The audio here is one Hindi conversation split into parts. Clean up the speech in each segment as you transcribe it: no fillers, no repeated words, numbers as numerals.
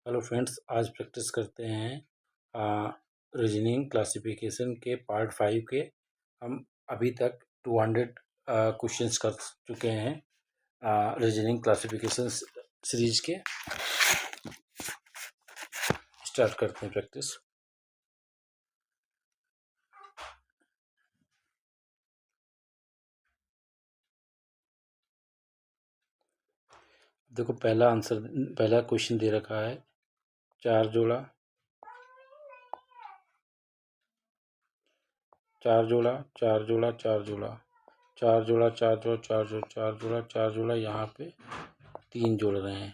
हेलो फ्रेंड्स, आज प्रैक्टिस करते हैं रीजनिंग क्लासिफिकेशन के पार्ट 5 के। हम अभी तक 200 क्वेश्चंस कर चुके हैं रीजनिंग क्लासिफिकेशन सीरीज के। स्टार्ट करते हैं प्रैक्टिस। देखो, पहला क्वेश्चन दे रखा है 4 जोड़ा 4 जोड़ा 4 जोड़ा 4 जोड़ा 4 जोड़ा 4 जोड़ा 4 जोड़ा 4 जोड़ा 4 जोड़ा, यहाँ पे 3 जोड़ रहे हैं।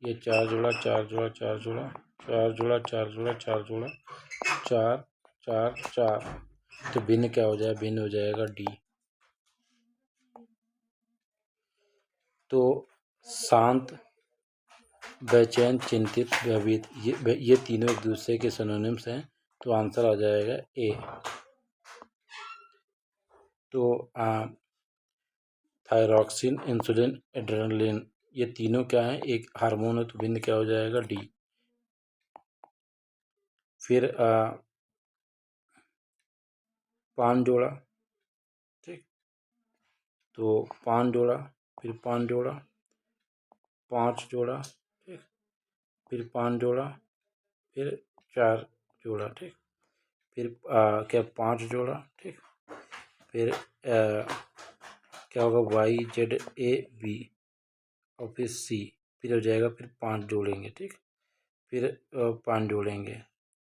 ये 4 जोड़ा 4 जोड़ा 4 जोड़ा 4 जोड़ा 4 जोड़ा 4 जोड़ा 4 4 4, तो भिन्न क्या हो जाएगा? भिन्न हो जाएगा डी। तो शांत, बेचैन, चिंतित, भयभीत, ये तीनों एक दूसरे के सिनोनिम्स हैं, तो आंसर आ जाएगा ए। तो थायरॉक्सिन, इंसुलिन, एड्रेनलिन, ये तीनों क्या है? एक हार्मोन है, तो भिन्न क्या हो जाएगा? डी। फिर 5 जोड़ा, ठीक, तो 5 जोड़ा, फिर 5 जोड़ा, 5 जोड़ा, ठीक, फिर 5 जोड़ा, फिर 4 जोड़ा, ठीक, फिर क्या 5 जोड़ा, ठीक, फिर क्या होगा? वाई जेड ए बी, और फिर सी, फिर हो जाएगा, फिर 5 जोड़ेंगे, ठीक, फिर 5 जोड़ेंगे,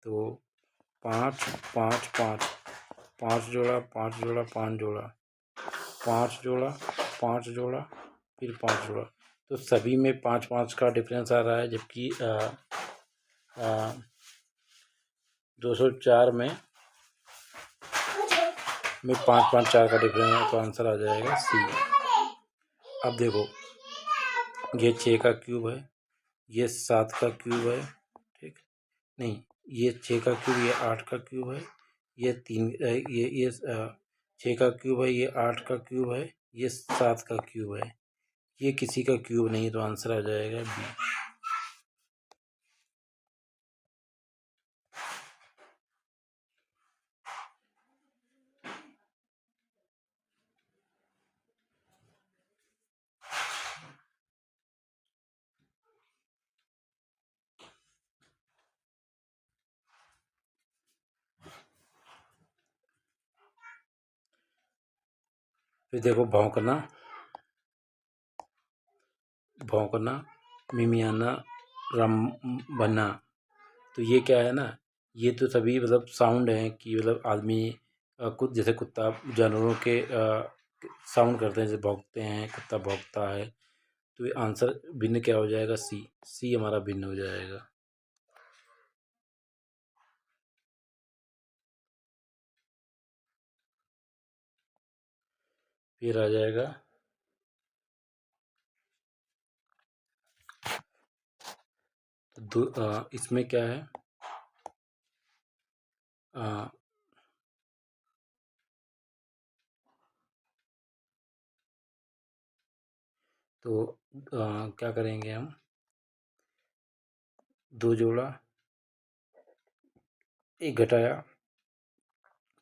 तो 5 5 5 5 जोड़ा 5 जोड़ा 5 जोड़ा 5 जोड़ा 5 जोड़ा, फिर 5 जोड़ा, तो सभी में 5 5 का डिफरेंस आ रहा है, जबकि 204 में 5 5 4 का डिफरेंस है, तो आंसर आ जाएगा सी। अब देखो, ये 6 का क्यूब है, ये 7 का क्यूब है, ठीक, नहीं, ये 6 का क्यूब, ये 8 का क्यूब है, ये 6 का क्यूब है, ये 8 का क्यूब है, ये 7 का क्यूब है, ये किसी का क्यूब नहीं, तो आंसर आ जाएगा बी। फिर देखो, भौंकना, मिमियाना, रंभना, तो ये क्या है ना? ये तो सभी मतलब साउंड हैं कि मतलब आदमी कुछ जैसे कुत्ता जानवरों के साउंड करते हैं, जैसे भौंकते हैं, कुत्ता भौंकता है, तो ये आंसर भिन्न क्या हो जाएगा? सी। सी हमारा भिन्न हो जाएगा। फिर आ जाएगा इसमें क्या है? तो क्या करेंगे हम? 2 जोड़ा, एक घटाया,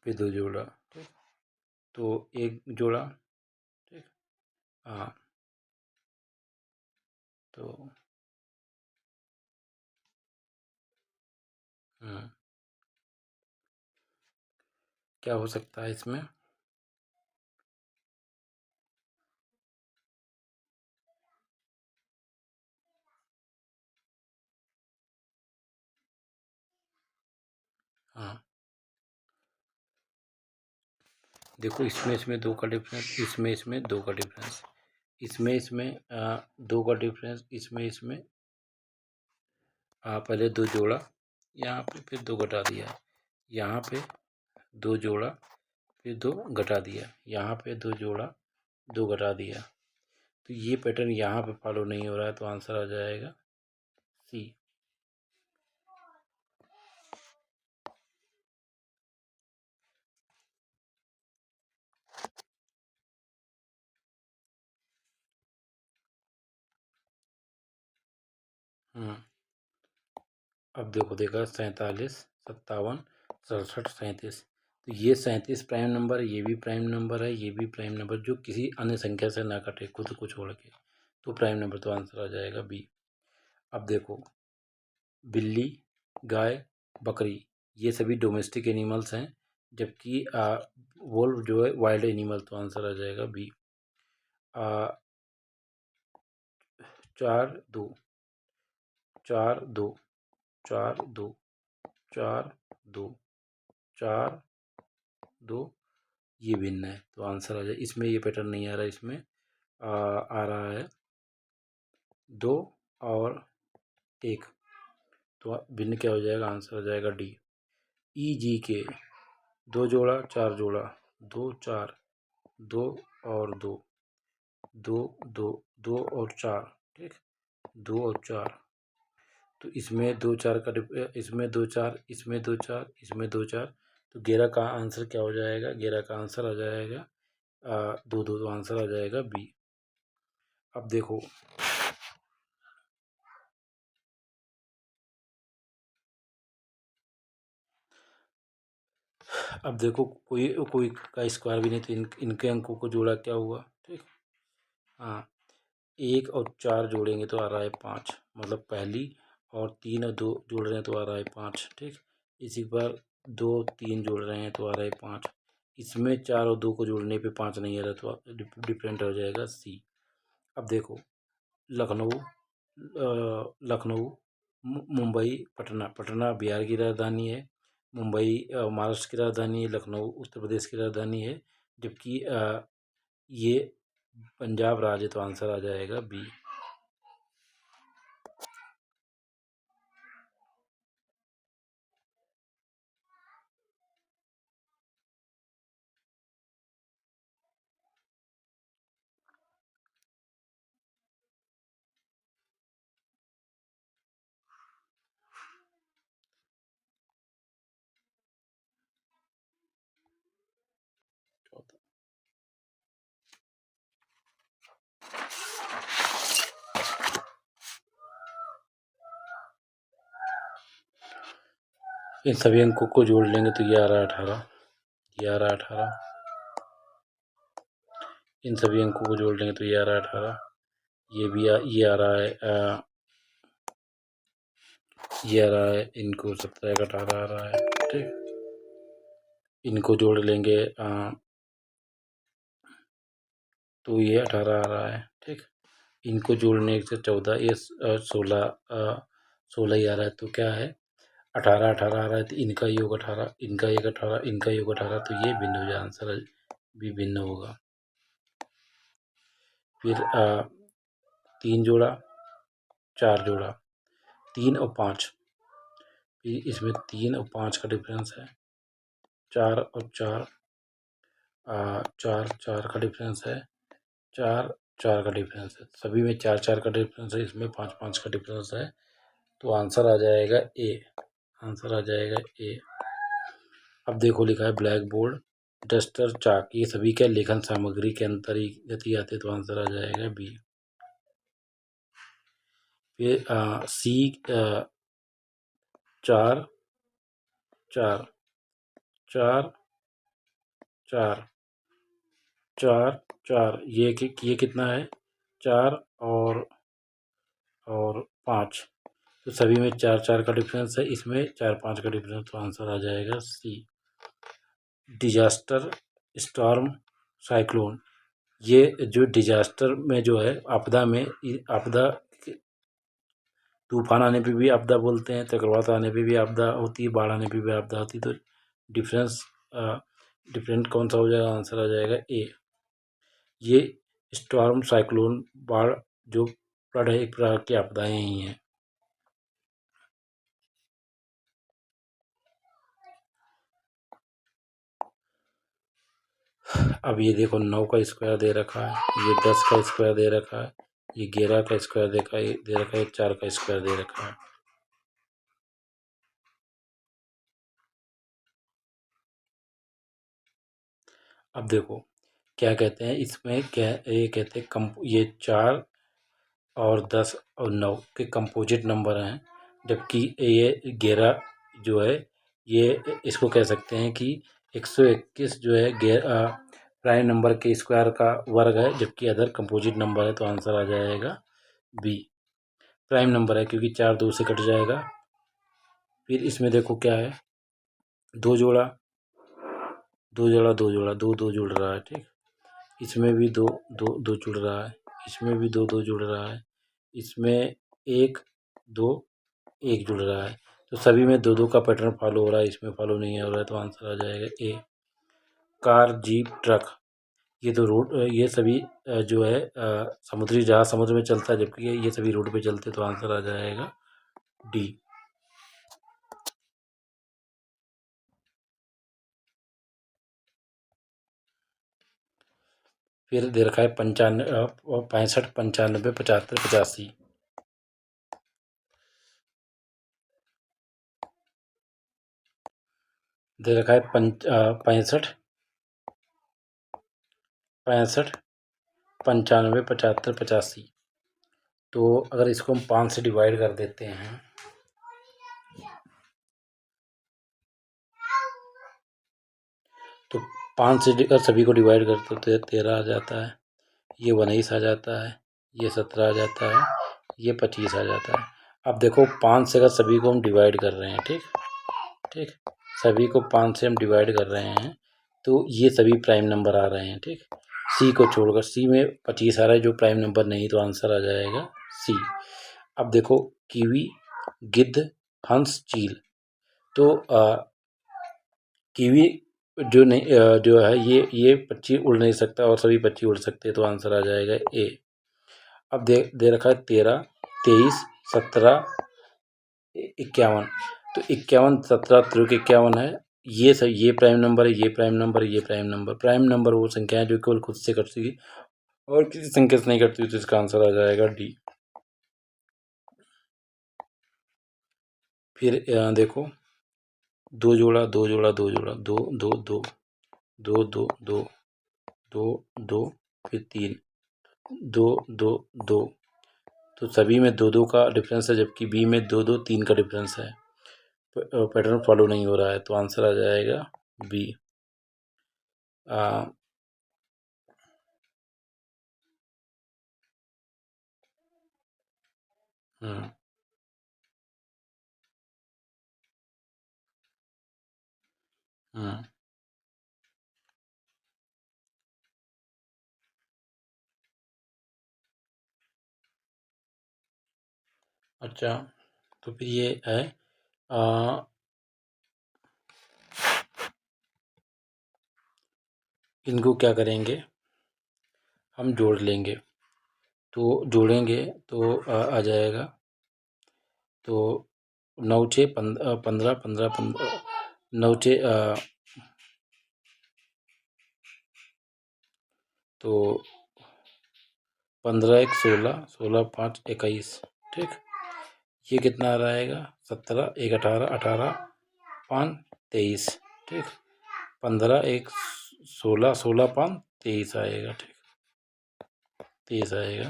फिर 2 जोड़ा, ठीक, तो 1 जोड़ा, ठीक, हाँ, तो क्या हो सकता है इसमें? हाँ, देखो, इसमें 2 का डिफरेंस, इसमें 2 का डिफरेंस, इसमें 2 का डिफरेंस, इसमें पहले 2 जोड़ा, यहाँ पे फिर 2 घटा दिया, यहाँ पे 2 जोड़ा, फिर 2 घटा दिया, यहाँ पे 2 जोड़ा, 2 घटा दिया, तो ये पैटर्न यहाँ पे फॉलो नहीं हो रहा है, तो आंसर आ जाएगा सी। अब देखो देखा 47, 57, 67, 37। तो ये 37 प्राइम नंबर है, ये भी प्राइम नंबर है, ये भी प्राइम नंबर, जो किसी अन्य संख्या से ना कटे खुद को छोड़ के, तो प्राइम नंबर, तो आंसर आ जाएगा बी। अब देखो बिल्ली, गाय, बकरी, ये सभी डोमेस्टिक एनिमल्स हैं, जबकि वोल्फ जो है वाइल्ड एनिमल, तो आंसर आ जाएगा बी। 4 2, 4 2, 4 2, 4 2, 4 2, ये भिन्न है, तो आंसर आ जाए। इसमें ये पैटर्न नहीं आ रहा है, इसमें आ रहा है 2 और 1, तो भिन्न क्या हो जाएगा, आंसर आ जाएगा डी। ई जी के 2 जोड़ा 4 जोड़ा, 2 4, 2 और 2, 2 2, 2 और 4, ठीक, 2 और 4, तो इसमें 2 4 का इसमें 2 4, इसमें 2 4, इसमें 2 4, तो 11 का आंसर क्या हो जाएगा, 11 का आंसर आ जाएगा 2 2, तो आंसर आ जाएगा बी। अब देखो अब देखो कोई कोई का स्क्वायर भी नहीं, तो इनके अंकों को जोड़ा क्या हुआ, ठीक। हाँ, 1 और 4 जोड़ेंगे तो आ रहा है 5, मतलब पहली, और 3 और 2 जोड़ रहे हैं तो आ रहा है 5, ठीक। इसी पर 2 3 जोड़ रहे हैं तो आ रहा है 5, इसमें 4 और 2 को जोड़ने पे 5 नहीं आ रहा, तो डिफरेंट हो जाएगा सी। अब देखो लखनऊ, लखनऊ, मुंबई, पटना, पटना बिहार की राजधानी है, मुंबई महाराष्ट्र की राजधानी है, लखनऊ उत्तर प्रदेश की राजधानी है, जबकि ये पंजाब राज्य, तो आंसर आ जाएगा बी। इन सभी अंकों को जोड़ लेंगे तो 11 18, 11 18, इन सभी अंकों को जोड़ लेंगे तो 11 18, ये भी ये आ रहा है, ये आ रहा है, इनको 17 18 आ रहा है, ठीक। इनको जोड़ लेंगे तो ये 18 आ रहा है, ठीक। इनको जोड़ने से 14, ये 16 16 ही आ रहा है, तो क्या है 18 18 आ रहा है, तो इनका योग 18, इनका योग 18, इनका योग 18, तो ये भिन्न हो जाए, आंसर भी भिन्न होगा। फिर 3 जोड़ा 4 जोड़ा, 3 और 5, इसमें 3 और 5 का डिफरेंस है, 4 और 4, 4 4 का डिफरेंस है, 4 4 का डिफरेंस है, सभी में 4 4 का डिफरेंस है, इसमें 5 5 का डिफरेंस है, तो आंसर आ जाएगा ए, आंसर आ जाएगा ए। अब देखो लिखा है ब्लैक बोर्ड, डस्टर, चाक, ये सभी क्या लेखन सामग्री के अंतर्गत ही आते, तो आंसर आ जाएगा बी। फिर सी 4 4 4 4 4 4, ये कितना है 4 और 5, तो सभी में 4 4 का डिफरेंस है, इसमें 4 5 का डिफरेंस, तो आंसर आ जाएगा सी। डिजास्टर, स्टॉर्म, साइक्लोन, ये जो डिजास्टर में जो है आपदा में, आपदा तूफान आने पे भी आपदा बोलते हैं, चक्रवात आने पे भी आपदा होती है, बाढ़ आने पे भी आपदा होती है, तो डिफरेंस डिफरेंट कौन सा हो जाएगा, आंसर आ जाएगा ए। ये स्टॉर्म, साइक्लोन, बाढ़, जो फ्लड है, एक प्रकार की आपदाएं ही हैं। अब ये देखो 9 का स्क्वायर दे रखा है, ये 10 का स्क्वायर दे रखा है, ये 11 का स्क्वायर दे रखा है, 4 का स्क्वायर दे रखा है। अब देखो क्या कहते हैं इसमें, क्या ये कहते हैं ये 4 और 10 और 9 के कंपोजिट नंबर हैं, जबकि ये 11 जो है ये इसको कह सकते हैं कि 121 जो है प्राइम नंबर के स्क्वायर का वर्ग है, जबकि अदर कंपोजिट नंबर है, तो आंसर आ जाएगा बी। प्राइम नंबर है क्योंकि 4 2 से कट जाएगा। फिर इसमें देखो क्या है, दो जोड़ा दो जोड़ा दो जोड़ा दो दो जुड़ रहा है, ठीक। इसमें भी दो दो दो जुड़ रहा है, इसमें भी दो दो जुड़ रहा है, इसमें एक दो एक जुड़ रहा है, तो सभी में दो दो का पैटर्न फॉलो हो रहा है, इसमें फॉलो नहीं हो रहा है, तो आंसर आ जाएगा ए। कार, जीप, ट्रक, ये तो रोड, ये सभी जो है समुद्री जहाज समुद्र में चलता है, जबकि ये सभी रोड पे चलते, तो आंसर आ जाएगा डी। फिर दे रखा है 65 95 75 85। दे रखा है 65 65 95 75 85। तो अगर इसको हम 5 से डिवाइड कर देते हैं, तो 5 से अगर सभी को डिवाइड करते तो 13 आ जाता है, ये 19 आ जाता है, ये 17 आ जाता है, ये 25 आ जाता है। अब देखो 5 से अगर सभी को हम डिवाइड कर रहे हैं, ठीक ठीक, सभी को 5 से हम डिवाइड कर रहे हैं, तो ये सभी प्राइम नंबर आ रहे हैं, ठीक। सी को छोड़कर, सी में 25 आ रहा है जो प्राइम नंबर नहीं, तो आंसर आ जाएगा सी। अब देखो कीवी, गिद्ध, हंस, चील, तो कीवी जो नहीं जो है ये पक्षी उड़ नहीं सकता और सभी पक्षी उड़ सकते हैं, तो आंसर आ जाएगा ए। अब दे रखा है 13 23 17 51, तो 51 17 तिरुक 51 है, ये प्राइम नंबर है, ये प्राइम नंबर है, ये प्राइम नंबर। प्राइम नंबर वो संख्या है जो केवल खुद से कटती है और किसी संख्या से नहीं कटती, तो इसका आंसर आ जाएगा डी। फिर देखो दो जोड़ा दो जोड़ा दो जोड़ा दो दो दो दो दो दो दो दो, फिर 3 2 2 2, तो सभी में दो दो का डिफरेंस है, जबकि बी में दो दो 3 का डिफरेंस है, पैटर्न फॉलो नहीं हो रहा है, तो आंसर आ जाएगा बी। हम्म हम्म अच्छा, तो फिर ये है इनको क्या करेंगे, हम जोड़ लेंगे, तो जोड़ेंगे तो आ जाएगा, तो 9 6 15 15 15 9 6 तो 15 1 16 16 5 21, ठीक। ये कितना आ रहेगा, 17 1 18 18 5 23, ठीक। 15 1 16 16 5 23 आएगा, ठीक, 23 आएगा,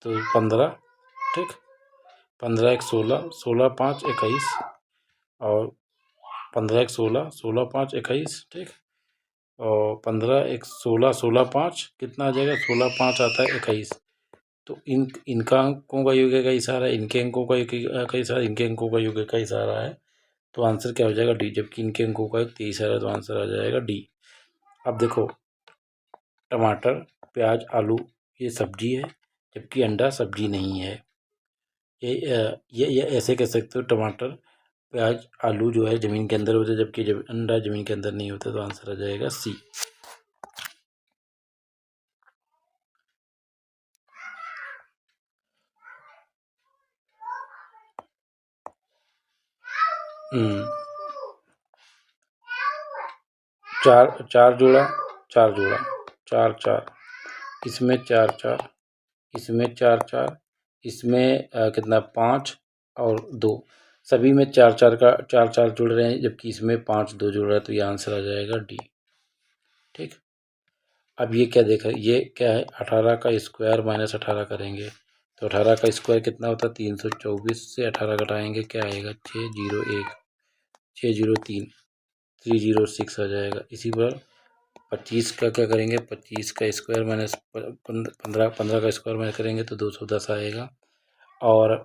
तो 15, ठीक। 15 1 16 16 5 21, और 15 1 16 16 5 21, ठीक। और 15 1 16 16 5 कितना आ जाएगा, 16 5 आता है 21, तो इनका अंकों का योग का इशारा है, इनके अंकों का योग का इशारा, इनके अंकों का योग का इशारा है, तो आंसर क्या हो जाएगा डी, जबकि इनके अंकों का 23 है, तो आंसर आ जाएगा डी। अब देखो टमाटर, प्याज, आलू, ये सब्जी है, जबकि अंडा सब्जी नहीं है। ये ऐसे कह सकते हो, टमाटर प्याज आलू जो है ज़मीन के अंदर होते हैं, जबकि जब अंडा ज़मीन के अंदर नहीं होता, तो आंसर आ जाएगा सी। चार चार जोड़ा चार जोड़ा, चार चार, इसमें चार चार, इसमें चार चार, इसमें कितना 5 और 2, सभी में चार चार का चार चार जुड़ रहे हैं, जबकि इसमें 5 2 जुड़ रहा है, तो ये आंसर आ जाएगा डी, ठीक। अब ये क्या देखा, ये क्या है, 18 का स्क्वायर माइनस 18 करेंगे, तो 18 का स्क्वायर कितना होता है 324 से 18 घटाएंगे क्या आएगा 601 603 306 आ जाएगा। इसी पर 25 का क्या करेंगे 25 का स्क्वायर माइनस 15 का स्क्वायर माइनस करेंगे तो 210 आएगा। और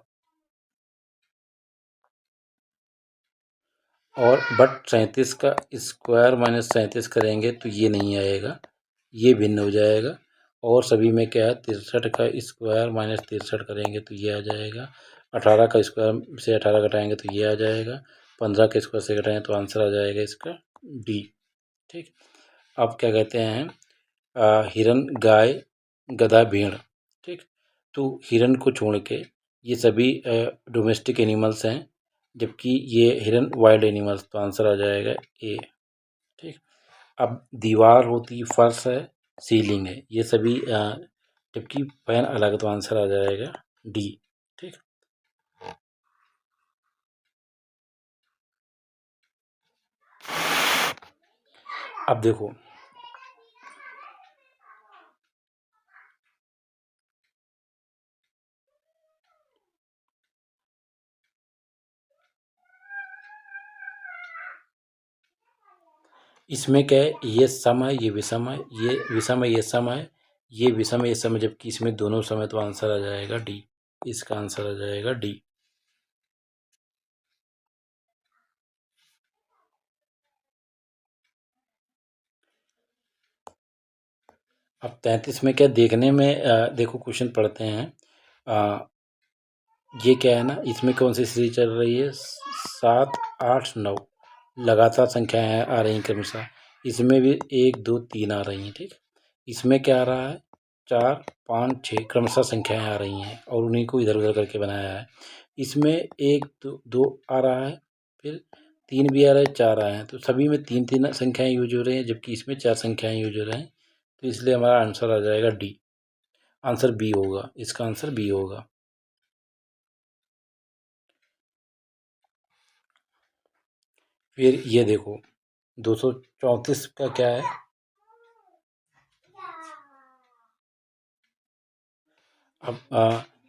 बट 37 का स्क्वायर माइनस 37 करेंगे तो ये नहीं आएगा, ये भिन्न हो जाएगा। और सभी में क्या है 63 का स्क्वायर माइनस 63 करेंगे तो ये आ जाएगा। 18 का स्क्वायर से 18 घटाएंगे तो ये आ जाएगा। 15 के स्क्वायर से घटाएंगे तो आंसर आ जाएगा इसका डी। ठीक, अब क्या कहते हैं हिरन गाय गधा भेड़। ठीक, तो हिरन को छोड़ के ये सभी डोमेस्टिक एनिमल्स हैं, जबकि ये हिरन वाइल्ड एनिमल्स, तो आंसर आ जाएगा ए। ठीक, अब दीवार होती फर्श है सीलिंग है, ये सभी जबकि फैन अलग, तो आंसर आ जाएगा डी। ठीक, अब देखो इसमें क्या है, ये सम है ये विषम है, ये विषम है ये सम है, ये विषम है ये सम है, जबकि इसमें दोनों सम है, तो आंसर आ जाएगा डी। इसका आंसर आ जाएगा डी। अब 33 में क्या देखने में देखो क्वेश्चन पढ़ते हैं। ये क्या है ना, इसमें कौन सी सीरीज चल रही है 7 8 9 लगातार संख्याएं आ रही हैं क्रमशः। इसमें भी 1 2 3 आ रही हैं। ठीक, इसमें क्या आ रहा है 4 5 6 क्रमशः संख्याएं आ रही हैं और उन्हीं को इधर उधर करके बनाया है। इसमें 1 2 आ रहा है, फिर 3 भी आ रहा है, 4 आए हैं, तो सभी में 3 3 संख्याएं यूज हो रही हैं, जबकि इसमें 4 संख्याएं यूज हो रही हैं। तो इसलिए हमारा आंसर आ जाएगा डी। आंसर बी होगा, इसका आंसर बी होगा। फिर ये देखो 234 का क्या है, अब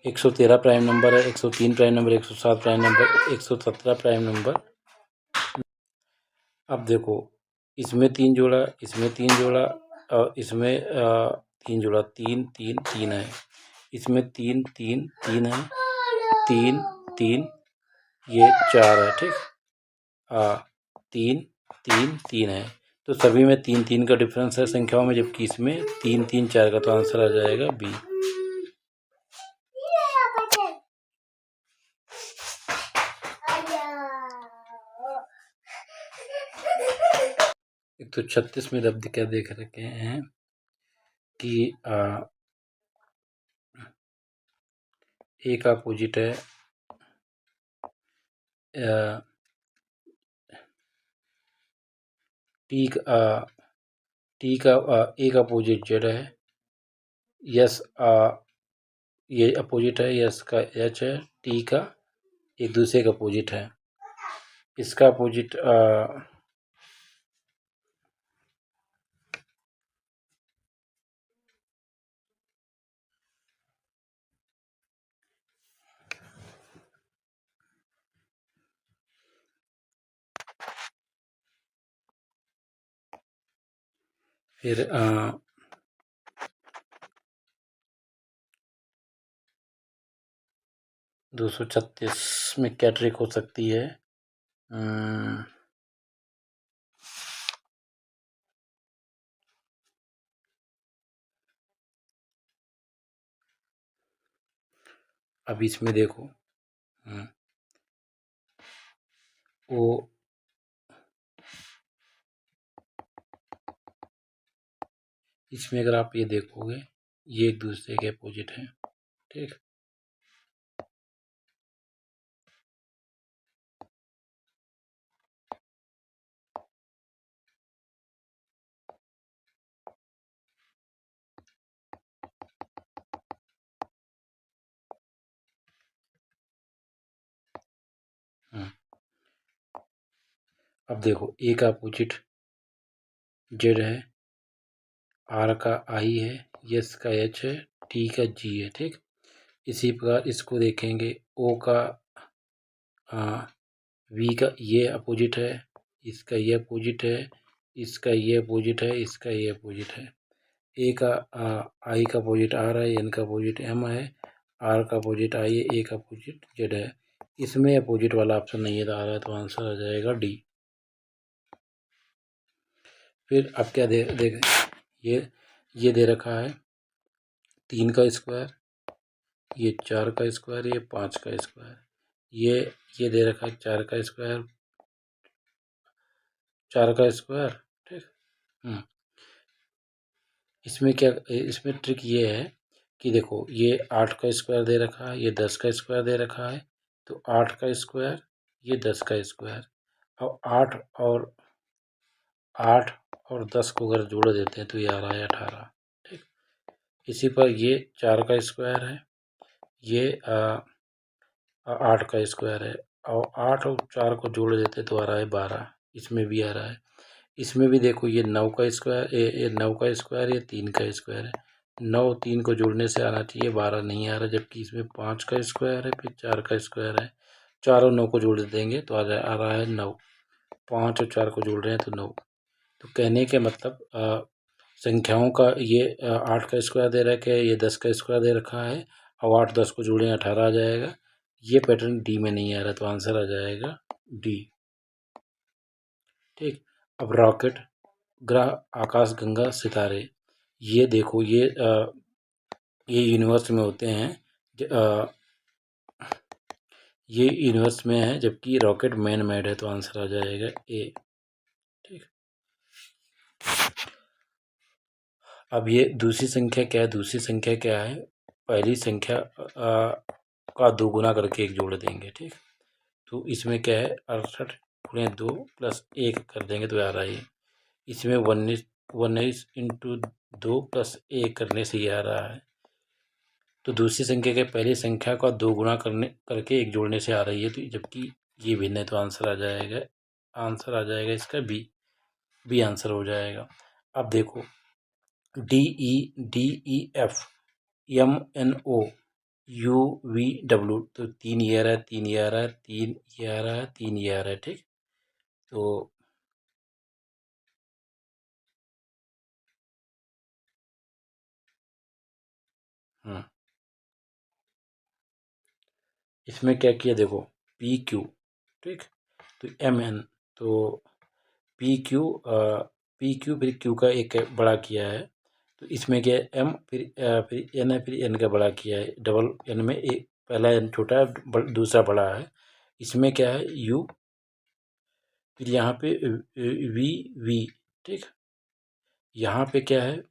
113 प्राइम नंबर है, 103 prime number, 107 prime number, 117 prime number. अब देखो इसमें 3 जोड़ा, इसमें 3 जोड़ा और इसमें 3 जोड़ा, 3 3 3 है, इसमें 3 3 3 है, 3 3 ये 4 है। ठीक, 3 3 3 है, तो सभी में 3 3 का डिफरेंस है संख्याओं में, जबकि इसमें 3 3 4 का, तो आंसर आ जाएगा बी। एक तो 36 में अब क्या देख रखे हैं कि ए का अपोजिट है टी का ए का अपोजिट जेड है, यस ये अपोजिट है, यस का एच है, टी का एक दूसरे का अपोजिट है। इसका अपोजिट फिर 236 में क्या ट्रिक हो सकती है। अब इसमें देखो वो इसमें अगर आप ये देखोगे ये एक दूसरे के अपोजिट है। ठीक, अब देखो ए का अपोजिट जेड है, आर का आई है, यस का एच है, टी का जी है। ठीक, इसी प्रकार इसको देखेंगे, ओ का वी का ये अपोजिट है, इसका ये अपोजिट है, इसका ये अपोजिट है, इसका ये अपोजिट है। ए का आई का अपोजिट आर है, एन का अपोजिट एम है, आर का अपोजिट आई है, ए का अपोजिट जेड है। इसमें अपोजिट वाला ऑप्शन नहीं आ रहा है, तो आंसर आ जाएगा डी। फिर अब क्या देख ये दे रखा है 3 का स्क्वायर, ये 4 का स्क्वायर, ये 5 का स्क्वायर, ये दे रखा है 4 का स्क्वायर, 4 का स्क्वायर, ठीक। इसमें ट्रिक ये है कि देखो ये 8 का स्क्वायर दे रखा है, ये 10 का स्क्वायर दे रखा है, तो 8 का स्क्वायर, ये 10 का स्क्वायर। अब 8 और 10 को अगर जोड़ देते हैं तो ये आ रहा है 18, ठीक। इसी पर ये 4 का स्क्वायर है, ये 8 का स्क्वायर है, और 8 और 4 को जोड़ देते तो आ रहा है 12, इसमें भी आ रहा है। इसमें भी देखो ये 9 का स्क्वायर, ये 9 का स्क्वायर, ये 3 का स्क्वायर है। 9 3 को जोड़ने से आना चाहिए 12, नहीं आ रहा, जबकि इसमें 5 का स्क्वायर है, फिर 4 का स्क्वायर है। 4 और 9 को जोड़ देंगे तो आ रहा है 9। 5 और 4 को जोड़ रहे हैं तो 9। तो कहने के मतलब संख्याओं का ये 8 का स्क्वायर दे रखा है, ये 10 का स्क्वायर दे रखा है, और 8 10 को जोड़ें 18 आ जाएगा। ये पैटर्न डी में नहीं आ रहा, तो आंसर आ जाएगा डी, ठीक। अब रॉकेट, ग्रह, आकाश गंगा, सितारे, ये देखो ये यूनिवर्स में होते हैं, ये यूनिवर्स में है, जबकि रॉकेट मैन मेड है, तो आंसर आ जाएगा ए, ठीक। अब ये दूसरी संख्या क्या है, दूसरी संख्या क्या है, पहली संख्या का 2 गुना करके 1 जोड़ देंगे, ठीक। तो इसमें क्या है 68 गुणे 2 प्लस 1 कर देंगे तो आ रहा है। इसमें 19 इंटू 2 प्लस 1 करने से ये आ रहा है। तो दूसरी संख्या के पहली संख्या का 2 गुना करके 1 जोड़ने से आ रही है, तो जबकि ये भिन्न है, तो आंसर आ जाएगा इसका बी आंसर हो जाएगा। अब देखो DEF MNO UVW, तो 3 ये आ रहा है, 3 ये आ रहा है, 3 ये आ रहा है, 3 ये आ रहा है, ठीक। तो इसमें क्या किया देखो PQ, ठीक। तो MN, तो PQ फिर Q का एक बड़ा किया है, तो इसमें क्या है M फिर N है, फिर N का बड़ा किया है, डबल N में एक पहला N छोटा है, दूसरा बड़ा है। इसमें क्या है U, फिर यहाँ पे V, ठीक। यहाँ पे क्या है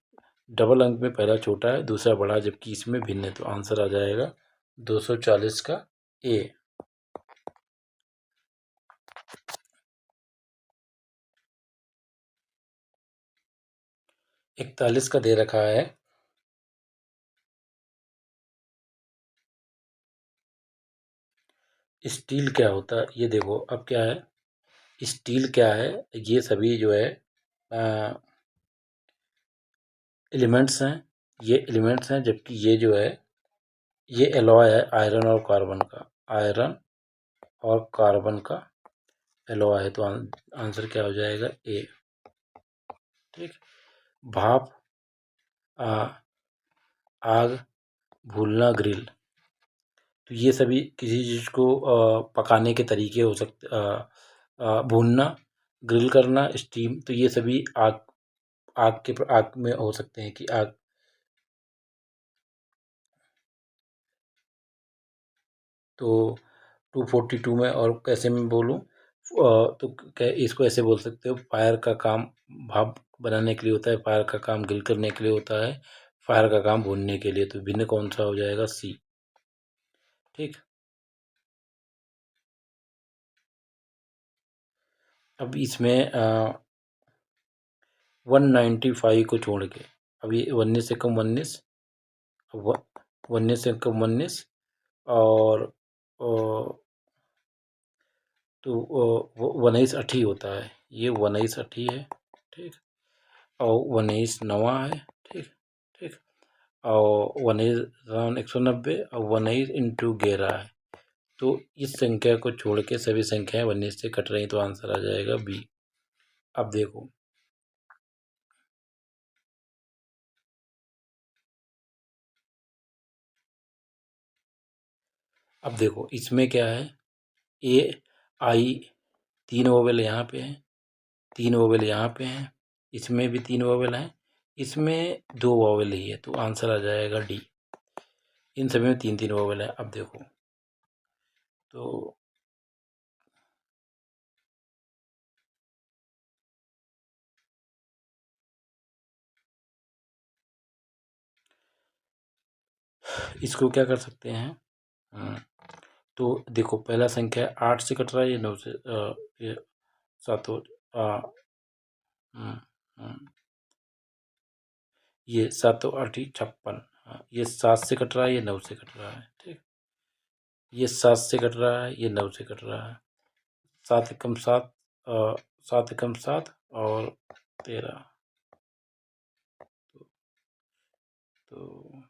डबल अंक में पहला छोटा है, दूसरा बड़ा, जबकि इसमें भिन्न है, तो आंसर आ जाएगा 240 का ए। 41 का दे रखा है स्टील क्या होता है, ये देखो। अब क्या है स्टील क्या है, ये सभी जो है एलिमेंट्स हैं, ये एलिमेंट्स हैं, जबकि ये जो है ये एलॉय है आयरन और कार्बन का, आयरन और कार्बन का एलॉय है, तो आंसर क्या हो जाएगा ए, ठीक। भाप, आग, भूलना, ग्रिल, तो ये सभी किसी चीज़ को पकाने के तरीके हो सकते, भूनना, ग्रिल करना, स्टीम, तो ये सभी आग में हो सकते हैं कि आग। तो 242 में और कैसे मैं बोलूँ, तो क्या इसको ऐसे बोल सकते हो, फायर का काम भाप बनाने के लिए होता है, फायर का काम ग्रिल करने के लिए होता है, फायर का काम भूनने के लिए, तो भिन्न कौन सा हो जाएगा सी, ठीक। अब इसमें 195 को छोड़ के, अब ये 19 से कम 19, 19 से कम 19, और तो 19 अठी होता है, ये 19 अठी है, ठीक। और 19 नवा है, ठीक, ठीक। और 190 और 1 इंटू 11 है। तो इस संख्या को छोड़ के सभी संख्याएं 19 से कट रही, तो आंसर आ जाएगा बी। अब देखो, इसमें क्या है, ए आई 3 वोवेल यहाँ पे है, 3 वोवेल यहाँ पे हैं, इसमें भी 3 वोवेल हैं, इसमें 2 वोवेल ही है, तो आंसर आ जाएगा डी। इन सभी में 3 3 वोवेल है। अब देखो, तो इसको क्या कर सकते हैं, तो देखो पहला संख्या 8 से कट रहा है, ये 9 से ये 7 ये 7 8 56, ये 7 से कट रहा है, ये 9 से कट रहा है, ठीक। ये 7 से कट रहा है, ये 9 से कट रहा है, 7 एकम 7, 7 एकम 7 और 13, तो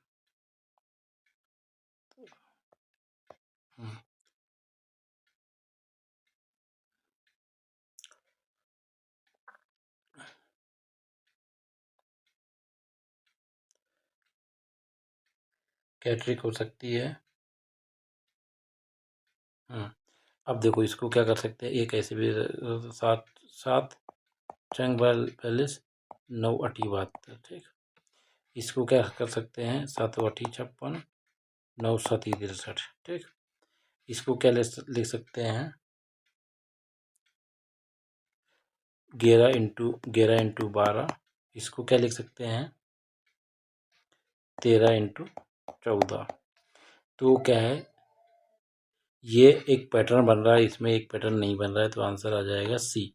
क्या ट्रिक हो सकती है। अब देखो, इसको क्या कर सकते हैं, एक ऐसे भी 7 7 चंग 42 9 8 72, ठीक। इसको क्या कर सकते हैं, 7 8 56 9 7 63, ठीक। इसको क्या लिख सकते हैं, 11 इंटू 12। इसको क्या लिख सकते हैं, 13 इंटू 14। तो क्या है, ये एक पैटर्न बन रहा है, इसमें एक पैटर्न नहीं बन रहा है, तो आंसर आ जाएगा सी।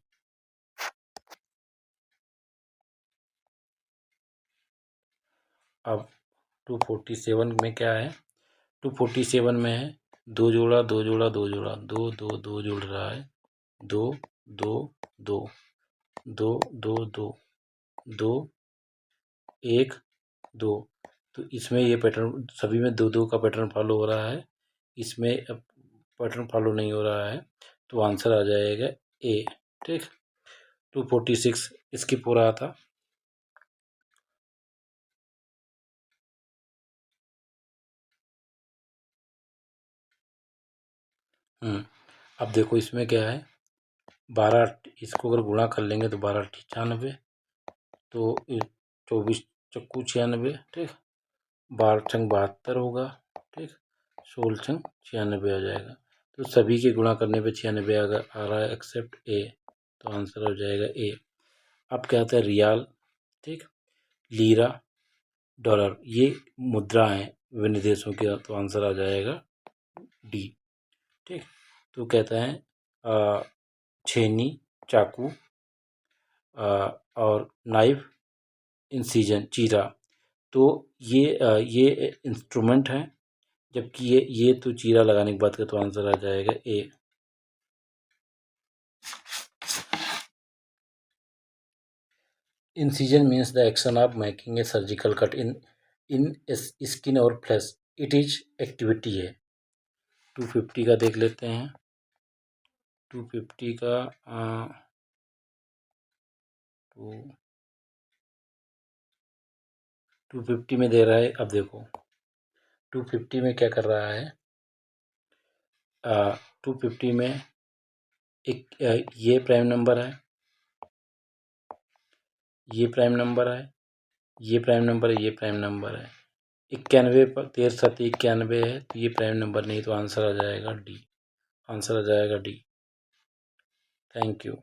अब 247 में क्या है, 247 में है 2 जोड़ा 2 जोड़ा 2 जोड़ा 2 2 2 जुड़ रहा है, 2 2 2 2 2 2 2 1 2। तो इसमें ये पैटर्न सभी में 2 2 का पैटर्न फॉलो हो रहा है, इसमें पैटर्न फॉलो नहीं हो रहा है, तो आंसर आ जाएगा ए, ठीक। 246 स्किप हो रहा था। अब देखो, इसमें क्या है, 12, इसको अगर गुणा कर लेंगे तो 12 96, तो 24 चक्कू 96, ठीक। 12 छंग 72 होगा, ठीक। 16 छंग 96 आ जाएगा, तो सभी के गुणा करने पे 96 आ रहा है एक्सेप्ट ए, तो आंसर हो जाएगा ए। अब क्या होता है, रियाल, ठीक, लीरा, डॉलर, ये मुद्रा हैं विभिन्न देशों की, तो आंसर आ जाएगा डी, ठीक। तो कहता है छेनी, चाकू और नाइफ, इंसिजन, चीरा, तो ये इंस्ट्रूमेंट है, जबकि ये तो चीरा लगाने की बात करें, तो आंसर आ जाएगा A. Incision means the action of making a surgical cut in skin और फ्लैश, इट इज एक्टिविटी है। 250 का देख लेते हैं, 250 का 250 में दे रहा है। अब देखो 250 में क्या कर रहा है, 250 में एक ये प्राइम नंबर है, ये प्राइम नंबर है, ये प्राइम नंबर है, ये प्राइम नंबर है, 91 पर 13 7 91 है, तो ये प्राइम नंबर नहीं, तो आंसर आ जाएगा डी, आंसर आ जाएगा डी। Thank you.